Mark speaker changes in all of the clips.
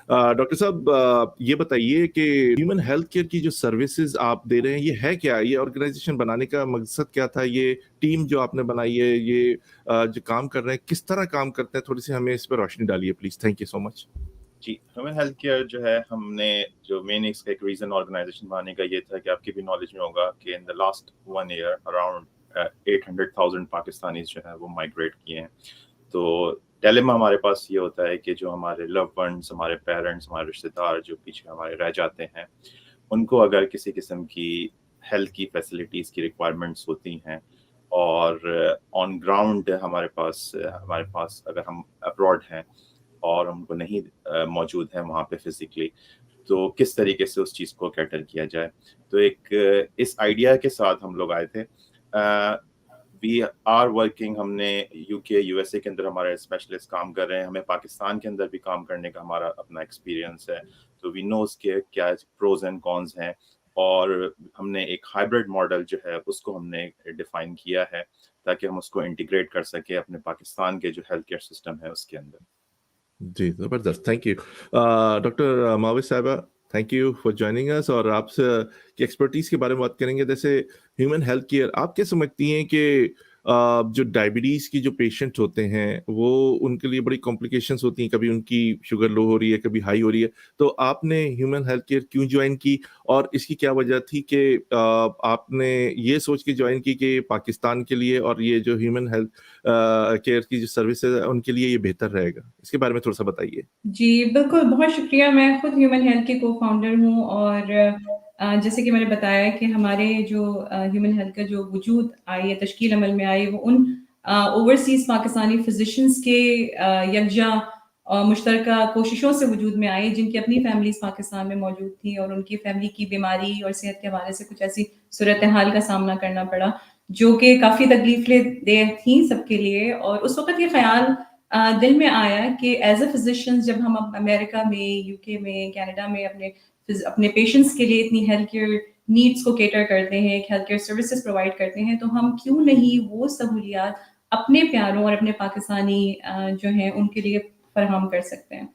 Speaker 1: Doctor साहब ये बताइए कि ह्यूमन हेल्थ केयर की जो सर्विसेज आप दे रहे हैं, ये है क्या? ये ऑर्गेनाइजेशन बनाने का मकसद क्या था? ये टीम जो आपने बनाई है, ये जो काम कर रहे हैं, किस तरह काम करते हैं? थोड़ी सी हमें इस पर रोशनी डालिए please. Thank you so much.
Speaker 2: जी, ह्यूमन हेल्थ केयर जो है, हमने जो मेन इसका एक रीज़न ऑर्गेनाइजेशन बनाने का ये था कि आपकी भी नॉलेज में होगा कि in the last 1 year around 800,000 Pakistanis जो है वो माइग्रेट किए हैं। तो डिलेमा हमारे पास ये होता है कि जो हमारे लव वंस, हमारे पेरेंट्स, हमारे रिश्तेदार जो पीछे हमारे रह जाते हैं, उनको अगर किसी किस्म की हेल्थ की फैसिलिटीज़ की रिक्वायरमेंट्स होती हैं और ऑन ग्राउंड हमारे पास अगर हम अब्रॉड हैं और उनको नहीं मौजूद है वहाँ पे फिजिकली, तो किस तरीके से उस चीज़ को कैटर किया जाए। तो एक इस आइडिया के साथ हम लोग आए थे। वी आर वर्किंग, हमने यूके यूएसए के अंदर हमारे स्पेशलिस्ट काम कर रहे हैं, हमें पाकिस्तान के अंदर भी काम करने का हमारा अपना एक्सपीरियंस है। तो वी नो उसके क्या प्रोज एंड कॉन्स हैं, और हमने एक हाइब्रिड मॉडल जो है उसको हमने डिफाइन किया है ताकि हम उसको इंटीग्रेट कर सके अपने पाकिस्तान के जो हेल्थ केयर सिस्टम है उसके अंदर।
Speaker 1: जी, ज़बरदस्त, थैंक यू। डॉक्टर माविस साहिबा, thank you for joining us, और आपसे की एक्सपर्टीज़ के बारे में बात करेंगे। जैसे ह्यूमन हेल्थ केयर, आप क्या समझती हैं कि जो डायबिटीज़ की जो पेशेंट होते हैं, वो उनके लिए बड़ी कॉम्प्लिकेशंस होती हैं, कभी उनकी शुगर लो हो रही है, कभी हाई हो रही है, तो आपने ह्यूमन हेल्थ केयर क्यों जॉइन की, और इसकी क्या वजह थी कि आपने ये सोच के जॉइन की कि पाकिस्तान के लिए और ये जो ह्यूमन हेल्थ केयर की जो सर्विसेज है उनके लिए ये बेहतर रहेगा? इसके बारे में थोड़ा सा बताइए।
Speaker 3: जी, बिल्कुल, बहुत शुक्रिया। मैं खुद ह्यूमन हेल्थ की को-फाउंडर हूँ, और जैसे कि मैंने बताया कि हमारे जो ह्यूमन हेल्थ का जो वजूद आई है, तश्कील अमल में आई, वो उन ओवरसीज़ पाकिस्तानी फिजिशियंस के यकजा मुश्तरका कोशिशों से वजूद में आई, जिनकी अपनी फैमिलीज़ पाकिस्तान में मौजूद थी, और उनकी फैमिली की बीमारी और सेहत के हवाले से कुछ ऐसी सूरत हाल का सामना करना पड़ा, जो कि काफ़ी तकलीफ़-देह थी सबके लिए। और उस वक़्त ये ख़्याल दिल में आया कि एज अ फिजिशियंस, जब हम अमेरिका में, यूके में, कनाडा में अपने पेशेंट्स के लिए इतनी हेल्थ केयर नीड्स को केटर करते हैं, हेल्थ केयर सर्विसेज प्रोवाइड करते हैं, तो हम क्यों नहीं वो सहूलियात अपने प्यारों और अपने पाकिस्तानी जो हैं उनके लिए फराहम कर सकते हैं।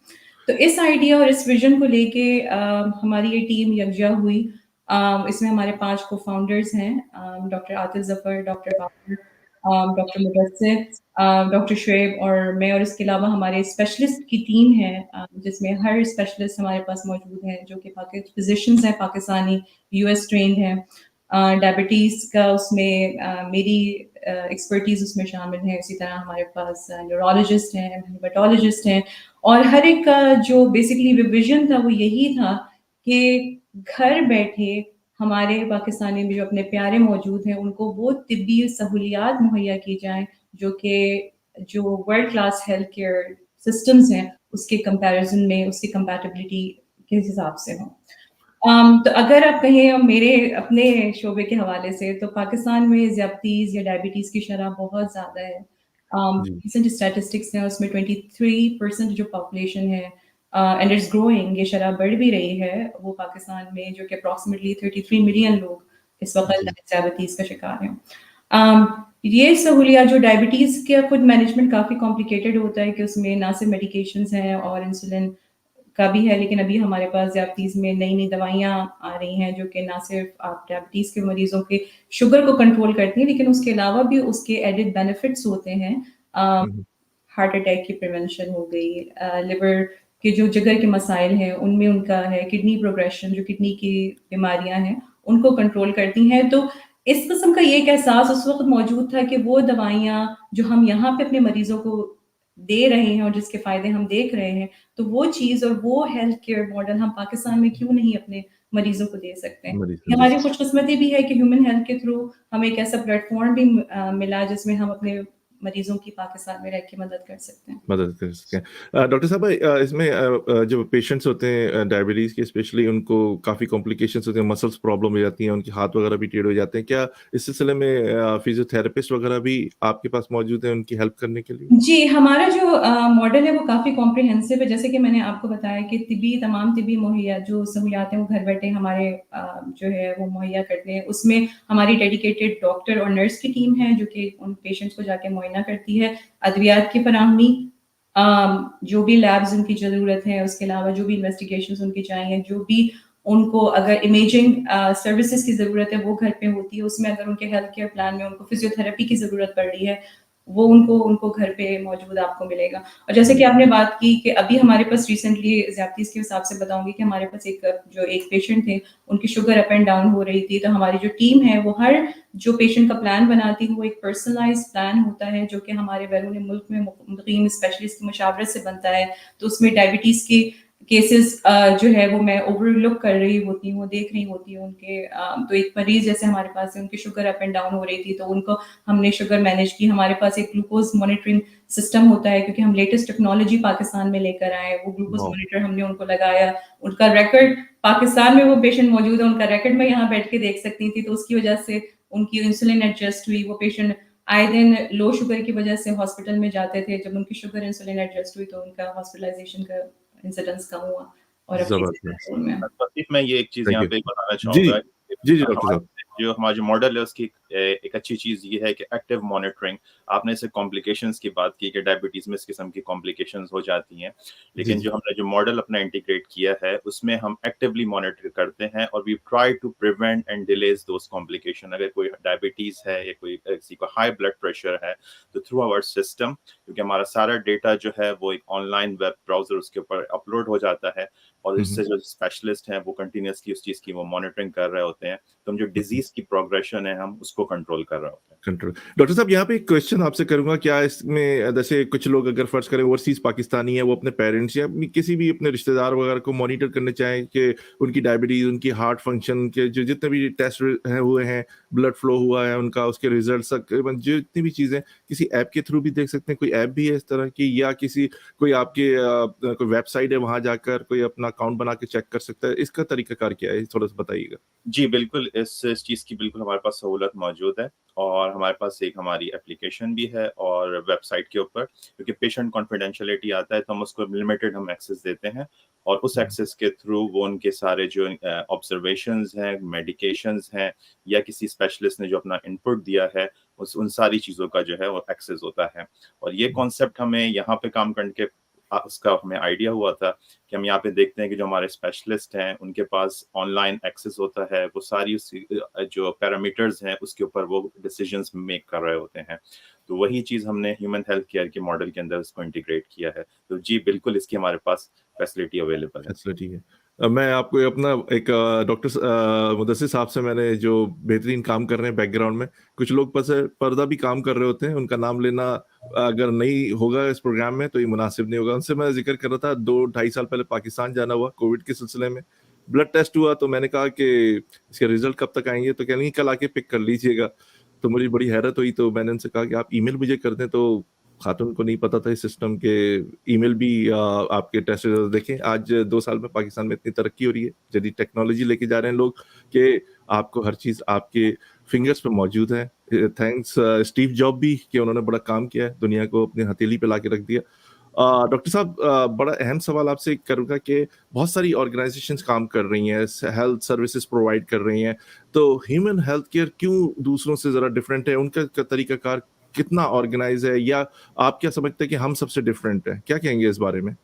Speaker 3: तो इस आइडिया और इस विजन को लेके हमारी ये टीम यकजा हुई। इसमें हमारे 5 को फाउंडर्स हैं, doctor Atif Zafar, doctor Babar, doctor Mudassir, doctor Shoaib और मैं, और इसके अलावा हमारे स्पेशलिस्ट की टीम है, जिसमें हर स्पेशलिस्ट हमारे पास मौजूद है, जो कि फिजिशियंस हैं पाकिस्तानी, यूएस ट्रेंड हैं। डायबिटीज़ का उसमें मेरी एक्सपर्टीज़ उसमें शामिल है। इसी तरह हमारे पास न्यूरोलॉजिस्ट हैं, हेपेटोलॉजिस्ट हैं, और हर एक का जो बेसिकली विजन था वो यही था कि घर बैठे हमारे पाकिस्तानी में जो अपने प्यारे मौजूद हैं, उनको वो तिब्बी सहूलियात मुहैया की जाएँ जो world class health care systems हैं, उसके कंपैरिजन में, उसकी कंपैटिबिलिटी के हिसाब से हो। तो अगर आप कहें मेरे अपने शोबे के हवाले से, तो पाकिस्तान में ज़्यादतीज़ या डायबिटीज़ की शरह बहुत ज़्यादा है।
Speaker 1: जी।
Speaker 3: रिसेंट स्टैटिस्टिक्स हैं, उसमें 23% जो पॉपुलेशन है, एंड इट्स ग्रोइंग, ये शरह बढ़ भी रही है, वो पाकिस्तान में, जो कि अप्रॉक्सिमेटली 33 मिलियन लोग इस वक्त
Speaker 1: जी।
Speaker 3: डायबिटीज़ का शिकार हैं। ये सहूलियात, जो डायबिटीज़ का खुद मैनेजमेंट काफ़ी कॉम्प्लिकेटेड होता है, कि उसमें ना सिर्फ मेडिकेशंस हैं और इंसुलिन का भी है, लेकिन अभी हमारे पास डायबिटीज़ में नई-नई दवाइयाँ आ रही हैं, जो कि ना सिर्फ आप डायबिटीज़ के मरीज़ों के शुगर को कंट्रोल करती हैं, लेकिन उसके अलावा भी उसके एडेड बेनिफिट्स होते हैं। हार्ट अटैक की प्रिवेंशन हो गई, लिवर के जो जिगर के मसाइल हैं उनमें उनका है, किडनी प्रोग्रेशन, जो किडनी की बीमारियां हैं उनको कंट्रोल करती हैं। तो इस किस्म का ये एक एहसास उस वक्त मौजूद था कि वो दवाइयाँ जो हम यहाँ पे अपने मरीजों को दे रहे हैं और जिसके फायदे हम देख रहे हैं, तो वो चीज़ और वो हेल्थ केयर मॉडल हम पाकिस्तान में क्यों नहीं अपने मरीजों को दे सकते हैं।
Speaker 1: मरीज
Speaker 3: ये हमारी खुशकिस्मती भी है कि ह्यूमन हेल्थ के थ्रू हमें एक ऐसा प्लेटफॉर्म भी मिला, जिसमें हम अपने मरीजों की पाकिस्तान में रह के मदद कर सकते हैं।
Speaker 1: मदद कर सकते हैं। डॉक्टर साहब, इसमें जो पेशेंट्स होते हैं डायबिटीज़ के, स्पेशली उनको काफ़ी कॉम्प्लिकेशंस होते हैं, मसल्स प्रॉब्लम हो जाती हैं, उनके हाथ वगैरह भी टेढ़े हो जाते हैं। क्या इस सिलसिले में फिजियोथेरेपिस्ट वगैरह भी आपके पास मौजूद हैं उनकी हेल्प करने के लिए?
Speaker 3: जी, हमारा जो मॉडल है वो काफ़ी कॉम्प्रिहेंसिव है। जैसे कि मैंने आपको बताया कि तमाम तिब्बी मुहैया जो सहूलियात हैं वो घर बैठे हमारे जो है वो मुहैया करते हैं। उसमें हमारी डेडिकेटेड डॉक्टर और नर्स की टीम है, जो कि उन पेशेंट्स को जाके मुआयना करती है। अद्वियात की फराहमी, जो भी लैब्स उनकी ज़रूरत है, उसके अलावा जो भी इन्वेस्टिगेशंस उनकी चाहिए, जो भी उनको अगर इमेजिंग सर्विसेज की ज़रूरत है वो घर पे होती है, उसमें अगर उनके हेल्थ केयर प्लान में उनको फिजियोथेरेपी की ज़रूरत पड़ रही है, वो उनको घर पे मौजूद आपको मिलेगा। और जैसे कि आपने बात की कि अभी हमारे पास रिसेंटली ज़्यादतीज़ के हिसाब से बताऊँगी कि हमारे पास एक पेशेंट थे, उनकी शुगर अप एंड डाउन हो रही थी, तो हमारी जो टीम है वो हर जो पेशेंट का प्लान बनाती है वो एक पर्सनलाइज्ड प्लान होता है जो कि हमारे बैरून मुल्क में मुक़ीम स्पेशलिस्ट की मशावरत से बनता है। तो उसमें डायबिटीज़ की केसेस जो है वो मैं ओवरलुक कर रही होती हूँ, देख रही होती हूँ उनके। तो एक मरीज जैसे हमारे पास है, उनकी शुगर अप एंड डाउन हो रही थी, तो उनको हमने शुगर मैनेज की। हमारे पास एक ग्लूकोज मॉनिटरिंग सिस्टम होता है क्योंकि हम लेटेस्ट टेक्नोलॉजी पाकिस्तान में लेकर आए। वो ग्लूकोज
Speaker 1: वाओ!
Speaker 3: मॉनिटर हमने उनको लगाया, उनका रिकॉर्ड पाकिस्तान में वो पेशेंट मौजूद है, उनका रिकॉर्ड मैं यहाँ बैठ के देख सकती थी, तो उसकी वजह से उनकी इंसुलिन एडजस्ट हुई। वो पेशेंट आए दिन लो शुगर की वजह से हॉस्पिटल में जाते थे, जब उनकी शुगर इंसुलिन एडजस्ट हुई तो उनका हॉस्पिटलाइजेशन का इंसिडेंस कम हुआ और अब ठीक है
Speaker 1: ज़बरदस्त।
Speaker 3: कंट्रोल में।
Speaker 2: तौसीफ, मैं ये एक चीज़
Speaker 1: थैंक
Speaker 2: यहाँ
Speaker 1: यू।
Speaker 2: पे बताना
Speaker 1: जी।
Speaker 2: चाहूँगा कि
Speaker 1: जी, डॉक्टर साहब।
Speaker 2: हमारा जो मॉडल है उसकी एक अच्छी चीज़ ये है कि एक्टिव मॉनिटरिंग। आपने इससे कॉम्प्लिकेशंस की बात की कि डायबिटीज़ में इस किस्म की कॉम्प्लिकेशंस हो जाती हैं,
Speaker 1: जी,
Speaker 2: लेकिन
Speaker 1: जी।
Speaker 2: जो हमने जो मॉडल अपना इंटीग्रेट किया है उसमें हम एक्टिवली मॉनिटर करते हैं और we try to prevent and delays those complication. अगर कोई डायबिटीज़ है या कोई किसी को हाई ब्लड प्रेशर है, तो थ्रू आवर सिस्टम, क्योंकि हमारा सारा डेटा जो है वो एक ऑनलाइन वेब ब्राउज़र उसके ऊपर अपलोड हो जाता है और
Speaker 1: हुँ,
Speaker 2: इससे
Speaker 1: हुँ।
Speaker 2: जो स्पेशलिस्ट हैं वो कंटिन्यूअसली उस चीज़ की वो मॉनिटरिंग कर रहे होते हैं। तो हम जो
Speaker 1: हुँ, हुँ।
Speaker 2: डिज़ीज़ की प्रोग्रेशन है हम उसको कंट्रोल कर रहे होते हैं।
Speaker 1: कंट्रोल। डॉक्टर साहब यहाँ पे एक क्वेश्चन आपसे करूँगा, क्या इसमें जैसे कुछ लोग अगर फ़र्ज़ करें ओवरसीज़ पाकिस्तानी है, वो अपने पेरेंट्स या किसी भी अपने रिश्तेदार वगैरह को मॉनिटर करना चाहें कि उनकी डायबिटीज़, उनकी हार्ट फंक्शन के जो जितने भी टेस्ट हैं हुए हैं, ब्लड फ्लो हुआ है उनका, उसके रिज़ल्ट्स तकरीबन जितनी भी चीज़ें किसी ऐप के थ्रू भी देख सकते हैं? कोई ऐप भी है इस तरह की, या किसी कोई आपके कोई वेबसाइट है वहाँ जाकर कोई अपना अकाउंट बना के चेक कर सकता है? इसका तरीकाकार क्या है? थोड़ा-सा बताइएगा।
Speaker 2: जी, बिल्कुल, इस चीज़ की बिल्कुल हमारे पास सहूलत मौजूद है और हमारे पास एक हमारी एप्लीकेशन भी है और वेबसाइट के ऊपर, क्योंकि पेशेंट कॉन्फिडेंशियलिटी आता है तो हम उसको लिमिटेड एक्सेस देते हैं और उस
Speaker 1: हुँ।
Speaker 2: एक्सेस के थ्रू वो उनके सारे जो ऑब्जर्वेशंस हैं, मेडिकेशंस हैं या किसी स्पेशलिस्ट ने जो अपना इनपुट दिया है, उन सारी चीज़ों का जो है वो एक्सेस होता है। और ये कॉन्सेप्ट हमें यहाँ पे काम करके उसका हमें आइडिया हुआ था कि हम यहाँ पे देखते हैं कि जो हमारे स्पेशलिस्ट हैं उनके पास ऑनलाइन एक्सेस होता है, वो सारी जो पैरामीटर्स हैं उसके ऊपर वो डिसीजंस मेक कर रहे होते हैं। तो वही चीज़ हमने ह्यूमन हेल्थ केयर के मॉडल के अंदर इसको इंटीग्रेट किया है। तो जी, बिल्कुल इसकी हमारे पास फैसिलिटी अवेलेबल है।
Speaker 1: फैसिलिटी है। मैं आपको अपना एक डॉक्टर मुदस्सिर साहब से मैंने जो बेहतरीन काम कर रहे हैं बैकग्राउंड में, कुछ लोग बस पर्दा भी काम कर रहे होते हैं, उनका नाम लेना अगर नहीं होगा इस प्रोग्राम में तो ये मुनासिब नहीं होगा। उनसे मैं ज़िक्र कर रहा था 2 ढाई साल पहले पाकिस्तान जाना हुआ कोविड के सिलसिले में। ब्लड टेस्ट हुआ तो मैंने कहा कि इसके रिज़ल्ट कब तक आएँगे? तो कह रही कल आके पिक कर लीजिएगा। तो मुझे बड़ी हैरत हुई, तो मैंने उनसे कहा कि आप ईमेल मुझे कर दें, तो खातून को नहीं पता था इस सिस्टम के ईमेल भी आपके टेस्ट रिजल्ट देखें। आज 2 साल में पाकिस्तान में इतनी तरक्की हो रही है, जदीद टेक्नोलॉजी लेके जा रहे हैं लोग कि आपको हर चीज़ आपके फिंगर्स पे मौजूद है। थैंक्स स्टीव जॉब भी कि उन्होंने बड़ा काम किया है, दुनिया को अपनी हथेली पे लाके रख दिया। डॉक्टर साहब बड़ा अहम सवाल आपसे करूँगा कि बहुत सारी ऑर्गनाइज़ेशंस काम कर रही हैं, हेल्थ सर्विसेज़ प्रोवाइड कर रही हैं, तो ह्यूमन हेल्थ केयर क्यों दूसरों से ज़रा डिफरेंट है? उनका तरीकाकार कितना ऑर्गेनाइज़ है, या आप क्या समझते हैं कि हम सबसे डिफरेंट हैं? क्या कहेंगे इस बारे में?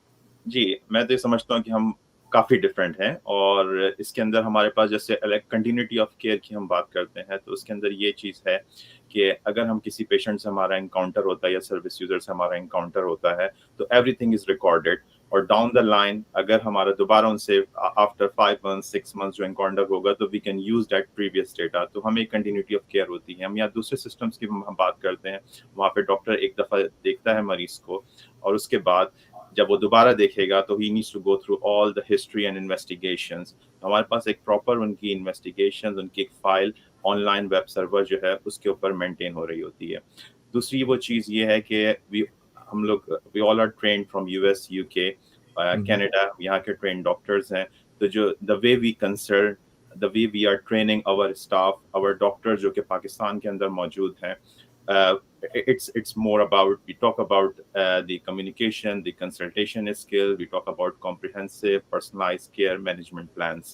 Speaker 2: जी, मैं तो ये समझता हूँ कि हम काफ़ी डिफरेंट हैं और इसके अंदर हमारे पास जैसे कंटिन्यूटी ऑफ केयर की हम बात करते हैं, तो उसके अंदर ये चीज़ है कि अगर हम किसी पेशेंट से हमारा एनकाउंटर होता है या सर्विस यूज़र से हमारा एनकाउंटर होता है, तो एवरीथिंग इज़ रिकॉर्डेड और डाउन द लाइन अगर हमारा दोबारा उनसे आफ्टर 5 मंथ्स, 6 मंथ्स जो एनकाउंटर होगा, तो we can use that previous data. तो हमें एक कंटिन्यूटी ऑफ केयर होती है। हम यहाँ दूसरे सिस्टम्स की हम बात करते हैं, वहाँ पे डॉक्टर एक दफ़ा देखता है मरीज़ को और उसके बाद जब वो दोबारा देखेगा तो he needs to go through all the history and investigations. हमारे पास एक प्रॉपर उनकी इन्वेस्टिगेशंस, उनकी एक फाइल ऑनलाइन वेब सर्वर जो है उसके ऊपर मेंटेन हो रही होती है। दूसरी वो चीज़ ये है कि we all are trained from US, UK,
Speaker 1: hmm, hmm.
Speaker 2: Canada, यहाँ के ट्रेन्ड डॉक्टर्स हैं। तो जो the way we are training our staff, our doctor जो कि पाकिस्तान के अंदर मौजूद हैं, it's more about, we talk about the communication, the consultation skill, we talk about comprehensive personalized care management plans.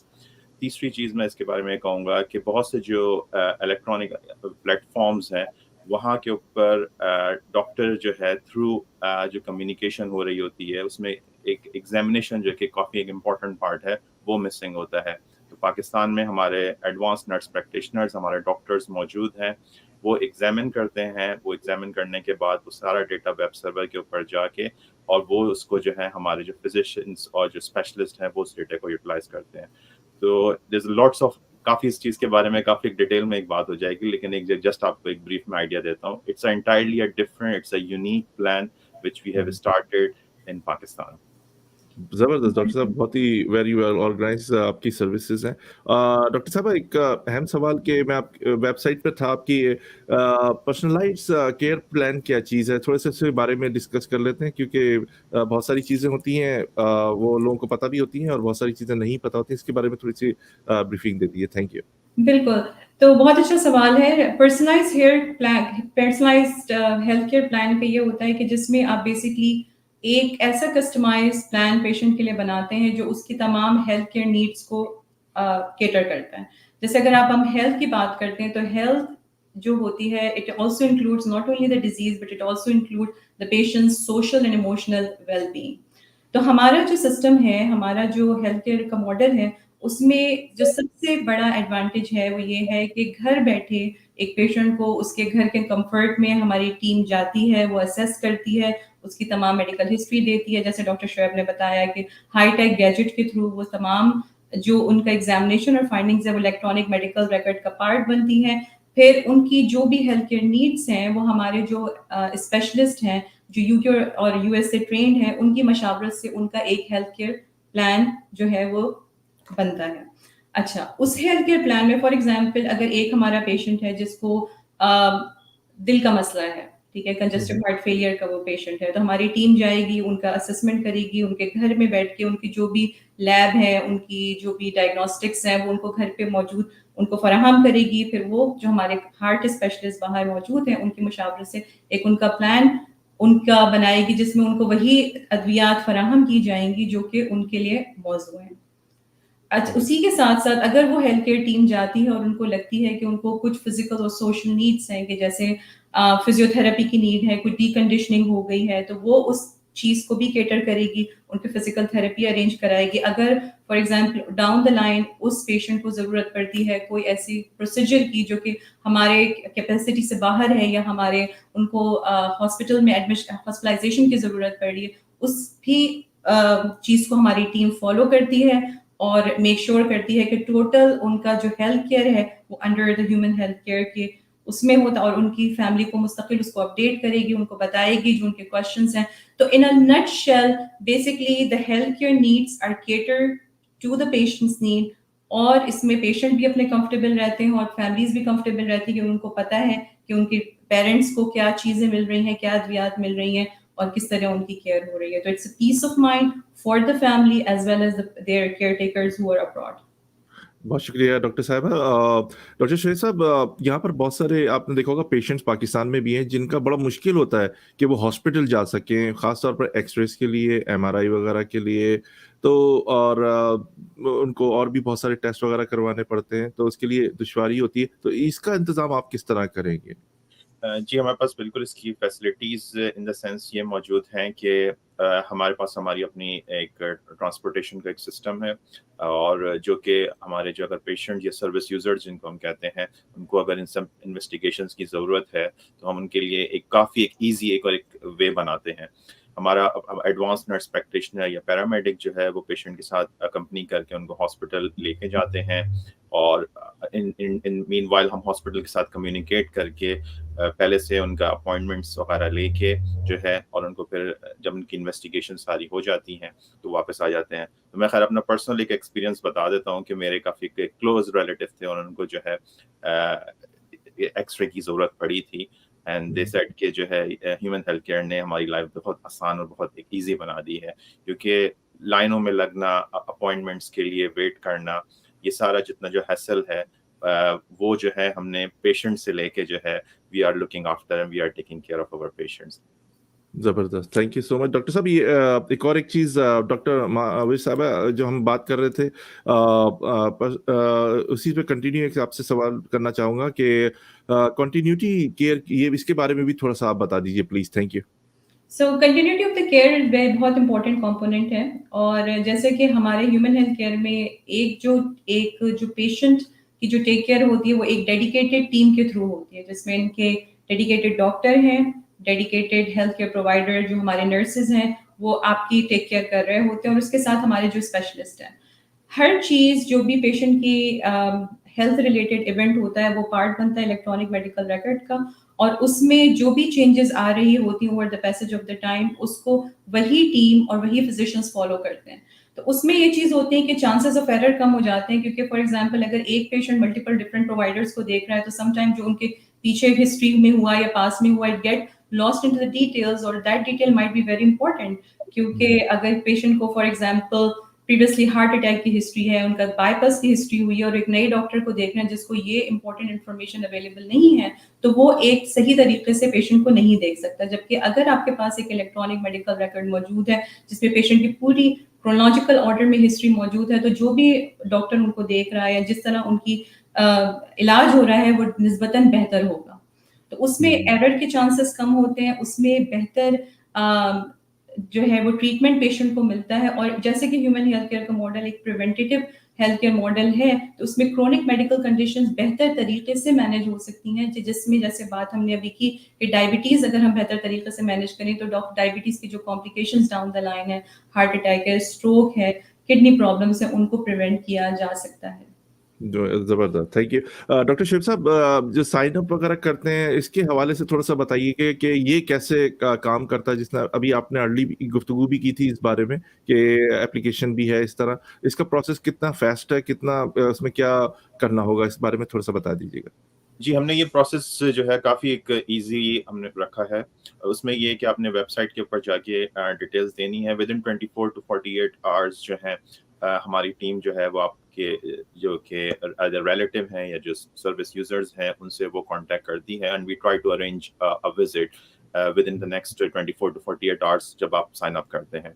Speaker 2: तीसरी चीज़ मैं इसके बारे में कहूँगा कि बहुत से जो इलेक्ट्रॉनिक प्लेटफॉर्म्स हैं वहाँ के ऊपर डॉक्टर जो है थ्रू जो कम्युनिकेशन हो रही होती है उसमें एक एग्जामिनेशन जो कि काफ़ी एक इम्पॉर्टेंट पार्ट है वो मिसिंग होता है। तो पाकिस्तान में हमारे एडवांस नर्स प्रैक्टिशनर्स हमारे डॉक्टर्स मौजूद हैं, वो एग्जामिन करते हैं, वो एग्जामिन करने के बाद वो सारा डेटा वेब सर्वर के ऊपर जाके और वो उसको जो है हमारे जो फिजिशियंस और जो स्पेशलिस्ट हैं वो उस डेटा को यूटिलाइज करते हैं। तो देयर इज लॉट्स ऑफ काफ़ी इस चीज़ के बारे में काफ़ी डिटेल में एक बात हो जाएगी, लेकिन एक जस्ट आपको एक ब्रीफ में आइडिया देता हूँ। It's entirely a different, it's a unique plan which we have started in Pakistan.
Speaker 1: जबरदस्त डॉक्टर साहब, बहुत ही वेरी वेल ऑर्गेनाइज आपकी सर्विसेज हैं। डॉक्टर साहब, एक अहम सवाल कि मैं आप वेबसाइट पे था आपकी, पर्सनलाइज्ड केयर प्लान क्या चीज़ है? थोड़े से इसके बारे में डिस्कस कर लेते हैं, क्योंकि बहुत सारी चीज़ें होती हैं, वो लोगों को पता भी होती हैं और बहुत सारी चीज़ें नहीं पता होती हैं। इसके बारे में थोड़ी सी ब्रीफिंग दे दीजिए। Thank you.
Speaker 3: बिल्कुल, तो बहुत अच्छा सवाल है। पर्सनलाइज़्ड हेल्थ केयर प्लान पे ये होता है कि जिसमें आप बेसिकली एक ऐसा कस्टमाइज़्ड प्लान पेशेंट के लिए बनाते हैं जो उसकी तमाम हेल्थ केयर नीड्स को कैटर करता है। जैसे अगर हम हेल्थ की बात करते हैं तो हेल्थ जो होती है it also includes not only the disease but it also include the patients social and emotional wellbeing. तो हमारा जो सिस्टम है, हमारा जो हेल्थ केयर का मॉडल है, उसमें जो सबसे बड़ा एडवांटेज है वो ये है कि घर बैठे एक पेशेंट को उसके घर के कंफर्ट में हमारी टीम जाती है, वो असेस करती है, उसकी तमाम मेडिकल हिस्ट्री देती है। जैसे डॉक्टर शोएब ने बताया कि हाई-टेक गैजेट के थ्रू वो तमाम जो उनका एग्जामिनेशन और फाइंडिंग्स है वो इलेक्ट्रॉनिक मेडिकल रिकॉर्ड का पार्ट बनती हैं। फिर उनकी जो भी हेल्थ केयर नीड्स हैं वो हमारे जो स्पेशलिस्ट हैं जो यूके और यूएस से ट्रेंड हैं उनकी मशावरत से उनका एक हेल्थ केयर प्लान जो है वो बनता है। अच्छा, उस हेल्थ केयर प्लान में फॉर एग्जांपल अगर एक हमारा पेशेंट है जिसको दिल का मसला है, ठीक है, कंजेस्टिव हार्ट फेलियर का वो पेशेंट है, तो हमारी टीम जाएगी, उनका असेसमेंट करेगी, उनके घर में बैठ के उनकी जो भी लैब है, उनकी जो भी डायग्नोस्टिक्स हैं, वो उनको घर पे मौजूद उनको फराहम करेगी। फिर वो जो हमारे हार्ट स्पेशलिस्ट बाहर मौजूद हैं, उनकी मशावरत से एक उनका प्लान उनका बनाएगी जिसमें उनको वही अद्वियात फराहम की जाएँगी जो कि उनके लिए मौज़ू हैं। अच्छा, उसी के साथ-साथ अगर वो हेल्थ केयर टीम जाती है और उनको लगती है कि उनको कुछ फिज़िकल और सोशल नीड्स हैं कि जैसे फिज़ियोथेरेपी की नीड है, कुछ डीकंडीशनिंग हो गई है, तो वो उस चीज़ को भी कैटर करेगी, उनकी फिज़िकल थेरेपी अरेंज कराएगी। अगर for example down the line उस पेशेंट को ज़रूरत पड़ती है कोई ऐसी प्रोसीजर की जो कि हमारे कैपेसिटी से बाहर है या हमारे उनको हॉस्पिटल में हॉस्पिटलाइज़ेशन की ज़रूरत पड़ रही है, उस भी चीज़ को हमारी टीम फ़ॉलो करती है और मेक श्योर करती है कि टोटल उनका जो हेल्थ केयर है वो under the human health care के उसमें होता और उनकी फैमिली को मुस्तकिल उसको अपडेट करेगी, उनको बताएगी जो उनके क्वेश्चंस हैं। तो in a nutshell basically the health care needs are catered to the patients need और इसमें पेशेंट भी अपने कंफर्टेबल रहते हैं और फैमिलीज भी कंफर्टेबल रहती है कि उनको पता है कि उनके पेरेंट्स को क्या चीज़ें मिल रही हैं, क्या अद्वियात मिल रही हैं और किस तरह उनकी केयर हो रही है। तो it's a peace of mind for the family as well as their caretakers who are abroad.
Speaker 1: बहुत शुक्रिया डॉक्टर साहिबा। डॉक्टर शोएब साहब, यहाँ पर बहुत सारे आपने देखा होगा पेशेंट्स पाकिस्तान में भी हैं जिनका बड़ा मुश्किल होता है कि वो हॉस्पिटल जा सकें, ख़ास तौर पर एक्सरेस के लिए, एमआरआई वगैरह के लिए। तो और उनको और भी बहुत सारे टेस्ट वगैरह करवाने पड़ते हैं, तो उसके लिए दुश्वारी होती है। तो इसका इंतज़ाम आप किस तरह करेंगे?
Speaker 2: जी, हमारे पास बिल्कुल इसकी फैसिलिटीज़ इन द सेंस ये मौजूद हैं कि हमारे पास हमारी अपनी एक ट्रांसपोर्टेशन का एक सिस्टम है और जो कि हमारे जो अगर पेशेंट या सर्विस यूज़र्स जिनको हम कहते हैं, उनको अगर इन सब इन्वेस्टिगेशंस की ज़रूरत है, तो हम उनके लिए एक काफ़ी एक ईज़ी एक वे बनाते हैं। हमारा एडवांस नर्स प्रैक्टिशनर या पैरामेडिक जो है वो पेशेंट के साथ अकम्पनी करके उनको हॉस्पिटल लेके जाते हैं और इन मीनवाइल हम हॉस्पिटल के साथ कम्युनिकेट करके पहले से उनका अपॉइंटमेंट्स वगैरह लेके जो है और उनको फिर जब उनकी इन्वेस्टिगेशन सारी हो जाती हैं तो वापस आ जाते हैं। तो मैं खैर अपना पर्सनल एक एक्सपीरियंस बता देता हूँ कि मेरे काफ़ी क्लोज रिलेटिव थे और उनको जो है एक्सरे की ज़रूरत पड़ी थी एंड दे सेड कि जो है ह्यूमन हेल्थ केयर ने हमारी लाइफ बहुत आसान और बहुत एक ईजी बना दी है, क्योंकि लाइनों में लगना, अपॉइंटमेंट्स के लिए वेट करना, ये सारा जितना जो हैसल है वो जो है हमने पेशेंट से लेके जो है we are looking after and we are taking care of our patients.
Speaker 1: ज़बरदस्त, thank you so much doctor साहब। ये एक और एक चीज़ डॉक्टर माविश साहबा जो हम बात कर रहे थे उसी पे कंटिन्यू एक आपसे सवाल करना चाहूँगा कि कंटिन्यूटी केयर ये इसके बारे में भी थोड़ा-सा आप बता दीजिए please, thank you.
Speaker 3: So continuity of the care बहुत इंपॉर्टेंट कंपोनेंट है और जैसे कि हमारे ह्यूमन हेल्थ केयर में एक जो पेशेंट की जो टेक केयर होती है वो एक डेडिकेटेड टीम के थ्रू होती है जिसमें इनके डेडिकेटेड डॉक्टर हैं, डेडिकेटेड हेल्थ केयर प्रोवाइडर जो हमारे नर्सेज हैं वो आपकी टेक केयर कर रहे होते हैं और उसके साथ हमारे जो स्पेशलिस्ट हैं। हर चीज़ जो भी पेशेंट की हेल्थ रिलेटेड इवेंट होता है वो पार्ट बनता है इलेक्ट्रॉनिक मेडिकल रिकॉर्ड का और उसमें जो भी चेंजेस आ रही होती हैं over the passage of the time उसको वही टीम और वही फिजिशियंस फॉलो करते हैं। तो उसमें ये चीज़ होती है कि चांसेस ऑफ एरर कम हो जाते हैं क्योंकि फॉर एग्जांपल अगर एक पेशेंट मल्टीपल डिफरेंट प्रोवाइडर्स को देख रहा है तो समटाइम जो उनके पीछे हिस्ट्री में हुआ या पास में हुआ it get lost into the details और that detail might be very important क्योंकि अगर पेशेंट को for example previously heart attack की हिस्ट्री है, उनका बाईपास की हिस्ट्री हुई है और एक नए डॉक्टर को देखना है जिसको ये इंपॉर्टेंट इन्फॉर्मेशन अवेलेबल नहीं है, तो वो एक सही तरीके से पेशेंट को नहीं देख सकता। जबकि अगर आपके पास एक इलेक्ट्रॉनिक मेडिकल रिकॉर्ड मौजूद है, जिसमें पेशेंट की पूरी क्रोनोलॉजिकल ऑर्डर में हिस्ट्री मौजूद है, तो जो भी डॉक्टर उनको देख रहा है या जिस तरह उनकी इलाज हो रहा है, वो निस्बतन बेहतर होगा। तो उसमें एरर के चांसेस कम होते हैं, उसमें बेहतर जो है वो ट्रीटमेंट पेशेंट को मिलता है और जैसे कि ह्यूमन हेल्थ केयर का मॉडल एक प्रिवेंटिव हेल्थ केयर मॉडल है तो उसमें क्रोनिक मेडिकल कंडीशंस बेहतर तरीके से मैनेज हो सकती हैं जिसमें जैसे बात हमने अभी की कि डायबिटीज अगर हम बेहतर तरीके से मैनेज करें तो डायबिटीज की जो कॉम्प्लिकेशंस डाउन द लाइन है, हार्ट अटैक है, स्ट्रोक है, किडनी प्रॉब्लम्स है, उनको प्रिवेंट किया जा सकता है।
Speaker 1: ज़बरदस्त, थैंक यू। डॉक्टर शिव साहब जो साइन अप वगैरह करते हैं इसके हवाले से थोड़ा-सा बताइए कि ये कैसे काम करता है? जिसने अभी आपने अर्ली गुफ्तगू भी की थी इस बारे में कि एप्लीकेशन भी है इस तरह। इसका प्रोसेस कितना फ़ास्ट है? कितना उसमें क्या करना होगा? इस बारे में थोड़ा-सा बता दीजिएगा।
Speaker 2: जी, हमने ये प्रोसेस जो है काफ़ी एक ईज़ी हमने रखा है। उसमें ये है कि आपने वेबसाइट के ऊपर जाके डिटेल्स देनी है। विदिन 24 टू 48 आवर्स जो है हमारी टीम जो है वो आपके जो कि अदर रिलेटिव हैं या जो सर्विस यूज़र्स हैं उनसे वो कॉन्टैक्ट करती है and we try to arrange a visit within the next 24 to 48 hours जब आप साइन अप करते हैं।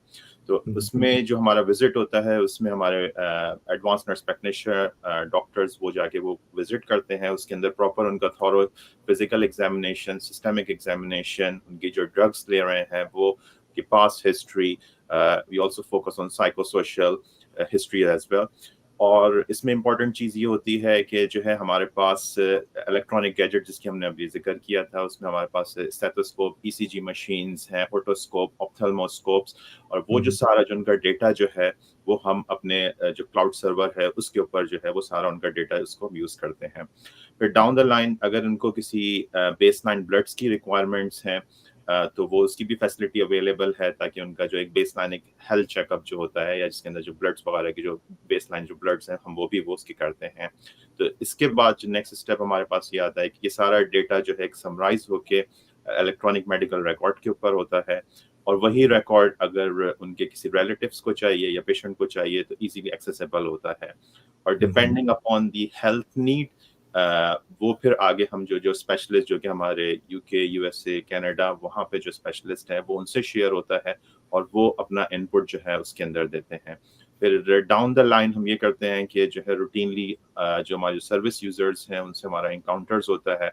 Speaker 2: तो उसमें जो हमारा विजिट होता है उसमें हमारे एडवांस नर्स प्रैक्टिशनर डॉक्टर्स वो जाके वो विजिट करते हैं। उसके अंदर प्रॉपर उनका thorough physical examination, systemic examination, उनकी जो ड्रग्स ले रहे हैं वो की past history, we also focus on psychosocial history as well. और इसमें इम्पॉर्टेंट चीज़ ये होती है कि जो है हमारे पास इलेक्ट्रॉनिक गैजेट जिसकी हमने अभी जिक्र किया था उसमें हमारे पास स्टेथोस्कोप, ईसीजी मशीन्स हैं, ओटोस्कोप, ऑप्थेल्मोस्कोप्स और वो जो सारा जो उनका डेटा जो है वो हम अपने जो क्लाउड सर्वर है उसके ऊपर जो है वो सारा उनका डेटा उसको हम यूज़ करते हैं। फिर डाउन द लाइन अगर उनको किसी बेसलाइन ब्लड्स की रिक्वायरमेंट्स हैं तो वो उसकी भी फैसिलिटी अवेलेबल है ताकि उनका जो एक बेसलाइन एक हेल्थ चेकअप जो होता है या जिसके अंदर जो ब्लड्स वगैरह की जो बेसलाइन जो ब्लड्स हैं हम वो उसकी करते हैं। तो इसके बाद जो नेक्स्ट स्टेप हमारे पास ये आता है कि ये सारा डेटा जो है एक समराइज होके इलेक्ट्रॉनिक मेडिकल रिकॉर्ड के ऊपर होता है और वही रिकॉर्ड अगर उनके किसी रिलेटिव्स को चाहिए या पेशेंट को चाहिए तो इजीली एक्सेसिबल होता है और depending upon the health need वो फिर आगे हम जो स्पेशलिस्ट जो कि हमारे यूके, यूएसए, कनाडा वहाँ पे जो स्पेशलिस्ट हैं वो उनसे शेयर होता है और वो अपना इनपुट जो है उसके अंदर देते हैं। फिर डाउन द लाइन हम ये करते हैं कि जो है रूटीनली जो हमारे सर्विस यूजर्स हैं उनसे हमारा इनकाउंटर्स होता है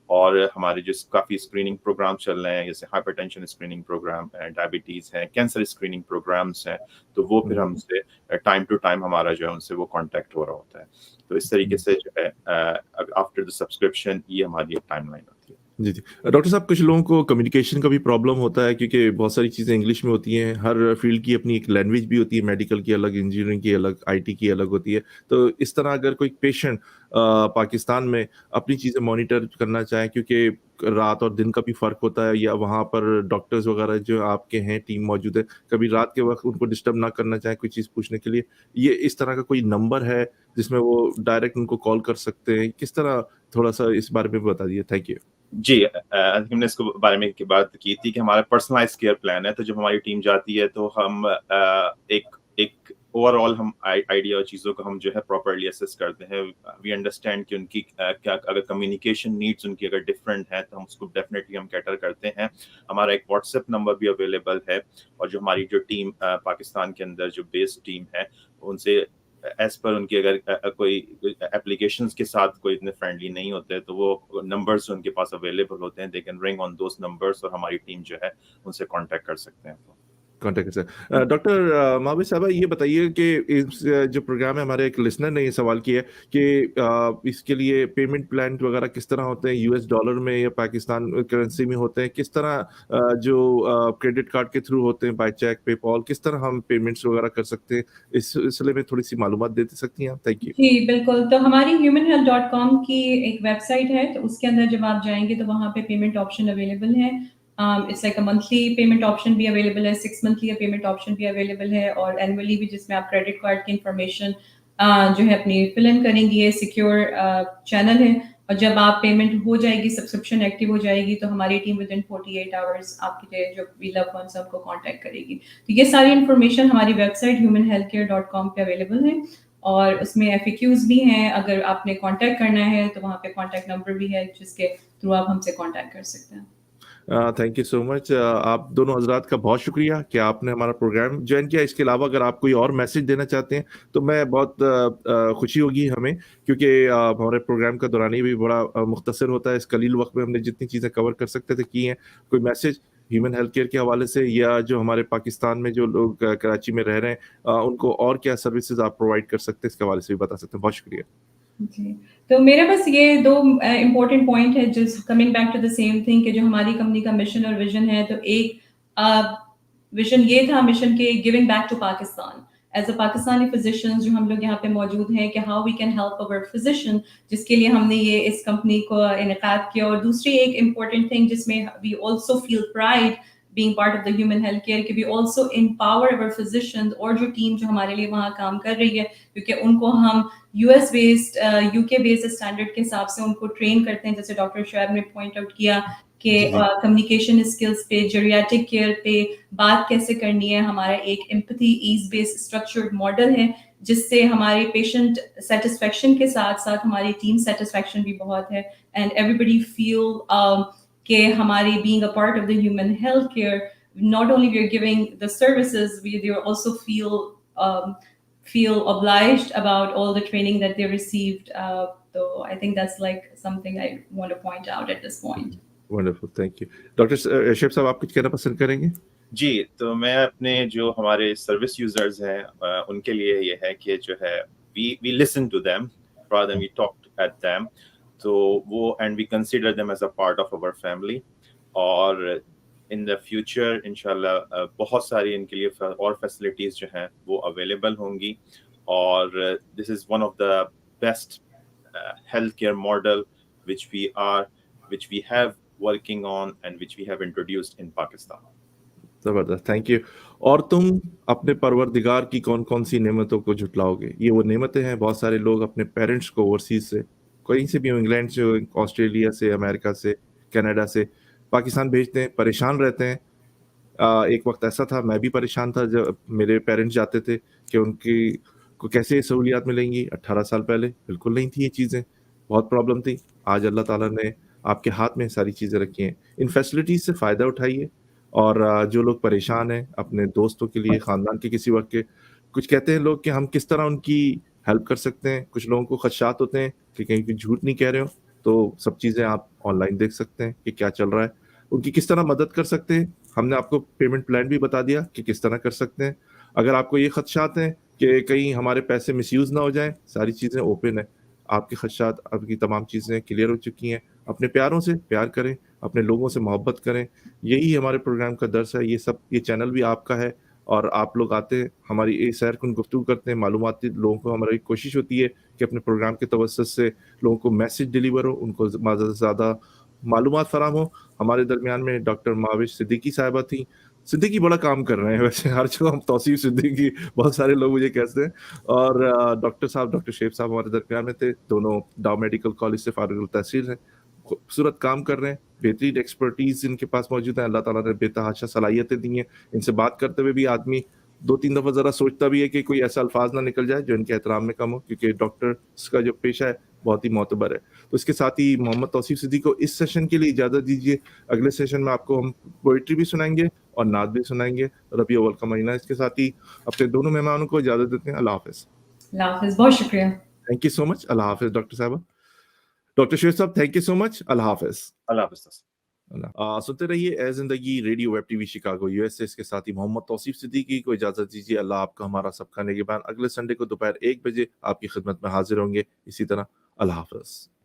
Speaker 2: और हमारे जो काफ़ी स्क्रीनिंग प्रोग्राम चल रहे हैं जैसे हाइपरटेंशन स्क्रीनिंग प्रोग्राम है, डायबिटीज़ है, कैंसर स्क्रीनिंग प्रोग्राम्स हैं, तो वो फिर हमसे टाइम टू टाइम हमारा जो है उनसे वो कांटेक्ट हो रहा होता है। तो इस तरीके से जो है आफ्टर द सब्सक्रिप्शन ये हमारी एक टाइमलाइन होती है।
Speaker 1: जी, जी। डॉक्टर साहब कुछ लोगों को कम्युनिकेशन का भी प्रॉब्लम होता है क्योंकि बहुत सारी चीज़ें इंग्लिश में होती हैं, हर फील्ड की अपनी एक लैंग्वेज भी होती है, मेडिकल की अलग, इंजीनियरिंग की अलग, आईटी की अलग होती है। तो इस तरह अगर कोई पेशेंट पाकिस्तान में अपनी चीज़ें मॉनिटर करना चाहे क्योंकि रात और दिन का भी फ़र्क होता है या वहाँ पर डॉक्टर्स वगैरह जो आपके हैं, टीम मौजूद है, कभी रात के वक़्त उनको डिस्टर्ब ना करना चाहें कोई चीज़ पूछने के लिए, ये इस तरह का कोई नंबर है जिसमें वो डायरेक्ट उनको कॉल कर सकते हैं? किस तरह थोड़ा-सा इस बारे में बता दीजिए? Thank you.
Speaker 2: जी, हमने इसके बारे में की बात की थी कि हमारा पर्सनलाइज़्ड केयर प्लान है, तो जब हमारी टीम जाती है तो हम एक एक اوور آل ہم آئیڈیا اور چیزوں کو ہم جو ہے پراپرلی اسیس کرتے ہیں. وی انڈرسٹینڈ کہ ان کی کیا اگر کمیونیکیشن نیڈس ان کی اگر ڈفرینٹ ہیں تو ہم اس کو ڈیفینیٹلی ہم کیٹر کرتے ہیں. ہمارا ایک واٹس ایپ نمبر بھی اویلیبل ہے, اور جو ہماری جو ٹیم پاکستان کے اندر جو بیسڈ ٹیم ہے ان سے ایز پر ان کی اگر کوئی اپلیکیشنز کے ساتھ کوئی اتنے فرینڈلی نہیں ہوتے تو وہ نمبرز ان کے پاس اویلیبل ہوتے ہیں, دے کین رنگ آن دوز نمبرز, اور ہماری ٹیم جو ہے ان سے کانٹیکٹ کر سکتے ہیں.
Speaker 1: کانٹیکٹ سے ڈاکٹر ماوش صاحبہ یہ بتائیے کہ اس جو پروگرام ہے, ہمارے ایک لسنر نے یہ سوال کیا ہے کہ اس کے لیے پیمنٹ پلان وغیرہ کس طرح ہوتے ہیں, US ڈالر میں یا پاکستان کرنسی میں ہوتے ہیں, کس طرح جو کریڈٹ کارڈ کے تھرو ہوتے ہیں, بائی چیک, پے پال, کس طرح ہم پیمنٹس وغیرہ کر سکتے ہیں, اس سلسلے میں تھوڑی سی معلومات دے سکتی ہیں آپ؟ Thank you.
Speaker 3: جی بالکل. تو ہماری humanhealth.com کی ایک ویب سائٹ ہے, تو اس کے اندر جب آپ جائیں گے تو وہاں پہ پیمنٹ آپشن اویلیبل ہے. It's like a monthly payment option بھی اویلیبل ہے, 6 منتھلی پیمنٹ آپشن بھی اویلیبل ہے, اور اینولی بھی, جس میں آپ کریڈٹ کارڈ کی انفارمیشن جو ہے اپنی فل ان کریں گی. یہ سیکیور چینل ہے, اور جب آپ پیمنٹ ہو جائے گی, سبسکرپشن ایکٹیو ہو جائے گی, تو ہماری ٹیم ود ان 48 آورس آپ کے جو بھی لو ونس ہیں ان کو کانٹیکٹ کرے گی. تو یہ ساری انفارمیشن ہماری ویب سائٹ humanhealthcare.com پہ اویلیبل ہے, اور اس میں FAQs بھی ہیں. اگر آپ نے کانٹیکٹ کرنا ہے تو وہاں پہ کانٹیکٹ نمبر بھی ہے جس کے تھرو آپ ہم سے کانٹیکٹ کر سکتے ہیں.
Speaker 1: تھینک یو سو مچ. آپ دونوں حضرات کا بہت شکریہ کہ آپ نے ہمارا پروگرام جوائن کیا. اس کے علاوہ اگر آپ کوئی اور میسج دینا چاہتے ہیں تو میں بہت خوشی ہوگی ہمیں, کیونکہ ہمارے پروگرام کا دورانیہ بھی بڑا مختصر ہوتا ہے. اس قلیل وقت میں ہم نے جتنی چیزیں کور کر سکتے تھے کی ہیں. کوئی میسج ہیومن ہیلتھ کیئر کے حوالے سے, یا جو ہمارے پاکستان میں جو لوگ کراچی میں رہ رہے ہیں ان کو اور کیا سروسز آپ پرووائڈ کر سکتے ہیں, اس کے حوالے سے بھی بتا سکتے ہیں. بہت شکریہ.
Speaker 3: جی, تو میرے پاس یہ 2 امپورٹنٹ پوائنٹ ہے, جس coming back to the same thing, کہ جو ہماری کمپنی کا مشن اور ویژن ہے. تو ایک ویژن یہ تھا, مشن کے giving back to Pakistan as a Pakistani physicians جو ہم لوگ یہاں پہ موجود ہیں, کہ how we can help our physician, جس کے لیے ہم نے یہ اس کمپنی کو انعقاد کیا. اور دوسری ایک امپورٹنٹ تھنگ جس میں we also feel pride being part of the human health care, کہ we also empower our physicians, اور جو ٹیم جو ہمارے لیے وہاں کام کر رہی ہے, کیونکہ ان کو ہم US based UK based standard کے حساب سے ان کو ٹرین کرتے ہیں. جیسے ڈاکٹر شعیب نے پوائنٹ آؤٹ کیا کہ کمیونیکیشن اسکلس پہ, جیریاٹک کیئر پہ بات کیسے کرنی ہے. ہمارا ایک empathy as based structured model ہے, جس سے ہمارے پیشنٹ سیٹسفیکشن کے ساتھ ساتھ ہماری ٹیم سیٹسفیکشن بھی بہت ہے. اینڈ ایوری بڈی فیل کہ ہماری being a part of the human health care, not only we are giving the services, they also feel obliged about all the training that they received. So I think that's like something I want to point out at this point.
Speaker 1: Wonderful, thank you. Doctor Shoaib صاحب, آپ کچھ کہنا پسند کریں گے؟
Speaker 2: جی, تو میں اپنے جو ہمارے سروس یوزرز ہیں ان کے لیے یہ ہے کہ جو ہے we listen to them rather than we talk at them. تو وہ and we consider them as a part of our family, اور ان دا فیوچر انشاءاللہ بہت ساری ان کے لیے اور فیسلٹیز جو ہیں وہ اویلیبل ہوں گی. اور this is one of the best health care model which we have working on and which we have introduced in Pakistan.
Speaker 1: زبردست, تھینک یو. اور تم اپنے پروردگار کی کون کون سی نعمتوں کو جھٹلاؤ گے؟ یہ وہ نعمتیں ہیں, بہت سارے لوگ اپنے پیرنٹس کو اوورسیز سے, کہیں سے بھی, انگلینڈ سے, آسٹریلیا سے, امریکہ سے, کینیڈا سے پاکستان بھیجتے ہیں, پریشان رہتے ہیں. ایک وقت ایسا تھا, میں بھی پریشان تھا جب میرے پیرنٹس جاتے تھے کہ ان کی کو کیسے سہولیات ملیں گی. 18 سال پہلے بالکل نہیں تھی یہ چیزیں, بہت پرابلم تھی. آج اللہ تعالیٰ نے آپ کے ہاتھ میں ساری چیزیں رکھی ہیں. ان فیسلٹیز سے فائدہ اٹھائیے. اور جو لوگ پریشان ہیں, اپنے دوستوں کے لیے, خاندان کے کسی وقت کے, کچھ کہتے ہیں لوگ کہ ہم کس طرح ان کی ہیلپ کر سکتے ہیں. کچھ لوگوں کو خدشات ہوتے ہیں کہ کہیں کوئی جھوٹ نہیں کہہ رہے ہو, تو سب چیزیں آپ آن لائن دیکھ سکتے ہیں کہ کیا چل رہا ہے, ان کی کس طرح مدد کر سکتے ہیں. ہم نے آپ کو پیمنٹ پلان بھی بتا دیا کہ کس طرح کر سکتے ہیں. اگر آپ کو یہ خدشات ہیں کہ کہیں ہمارے پیسے مس یوز نہ ہو جائیں, ساری چیزیں اوپن ہیں. آپ کے خدشات, آپ کی تمام چیزیں کلیئر ہو چکی ہیں. اپنے پیاروں سے پیار کریں, اپنے لوگوں سے محبت کریں. یہی ہمارے پروگرام کا درس ہے. یہ چینل بھی آپ کا ہے, اور آپ لوگ آتے ہیں, ہماری سیر کن گفتگو کرتے ہیں, معلوماتی لوگوں کو. ہماری کوشش ہوتی ہے کہ اپنے پروگرام کے توسط سے لوگوں کو میسج ڈلیور ہو, ان کو زیادہ سے زیادہ معلومات فراہم ہو. ہمارے درمیان میں ڈاکٹر ماوش صدیقی صاحبہ تھیں. صدیقی بڑا کام کر رہے ہیں ویسے, ہر جگہ ہم توصیف صدیقی, بہت سارے لوگ مجھے کہتے ہیں. اور ڈاکٹر شعیب صاحب ہمارے درمیان میں تھے, دونوں ڈاؤ میڈیکل کالج سے فارغ التحصیل ہیں, خوبصورت کام کر رہے ہیں, بہترین ایکسپرٹیز ان کے پاس موجود ہے. اللہ تعالیٰ نے بے تحاشا صلاحیتیں دی ہیں. ان سے بات کرتے ہوئے بھی آدمی 2-3 दफ़ा ज़रा सोचता भी है कि कोई ऐसा अल्फाज ना निकल जाए जो इनके एहतराम में कम हो, क्योंकि डॉक्टर्स का जो पेशा है बहुत ही मोतबर है। तो इसके साथ ही मोहम्मद तौसीफ सिद्दीकी को इस सेशन के लिए इजाज़त दीजिए। अगले सेशन में आपको हम पोएट्री भी सुनाएंगे और नात भी सुनाएंगे। रबी अव्वल का महीना, इसके साथ ही अपने दोनों मेहमानों को इजाज़त देते हैं। अल्लाह हाफ़िज़।
Speaker 3: अल्लाह हाफ़िज़, बहुत शुक्रिया।
Speaker 1: Thank you so much. अल्लाह हाफ़िज़ डॉक्टर साहबा। डॉक्टर शेर साहब, थैंक यू सो मच। अल्लाह हाफ़िज़।
Speaker 2: अल्लाह हाफ़िज़।
Speaker 1: सुनते रहिए Ae Zindagi radio web TV Chicago USA. इसके साथ ही मोहम्मद तौसीफ सिद्दीकी को इजाज़त दीजिए। अल्लाह आपका हमारा सबका निगहबान। अगले संडे को दोपहर 1 बजे आपकी खिदमत में हाजिर होंगे इसी तरह। अल्लाह हाफ़िज़।